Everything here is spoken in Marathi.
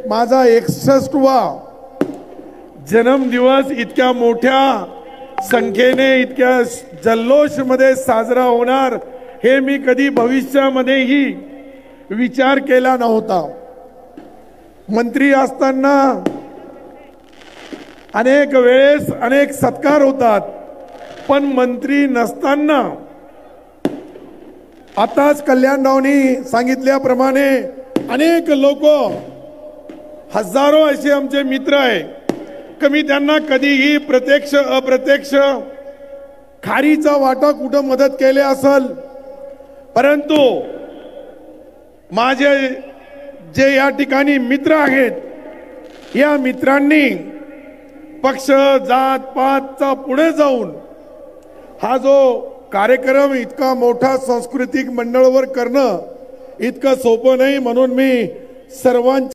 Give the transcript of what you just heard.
माझा 61वा जन्मदिवस इतक्या मोठ्या संख्येने इतक्या जल्लोषमध्ये साजरा होणार हे मी कधी भविष्यामध्येही विचार केला नव्हता। मंत्री असताना अनेक वेळेस अनेक सत्कार होतात, पण मंत्री नसताना आताच कल्याणरावनी सांगितल्याप्रमाणे अनेक लोक हजारो असे आमचे मित्र आहे की मी त्यांना कधीही प्रत्यक्ष अप्रत्यक्ष खारीचा वाटा कुठं मदत केली असेल, परंतु माझे जे या ठिकाणी मित्र आहेत या मित्रांनी पक्ष जात पातचा पुढे जाऊन हा जो कार्यक्रम इतका मोठा सांस्कृतिक मंडळावर करणं इतकं सोपं नाही, म्हणून मी सर्वांच्या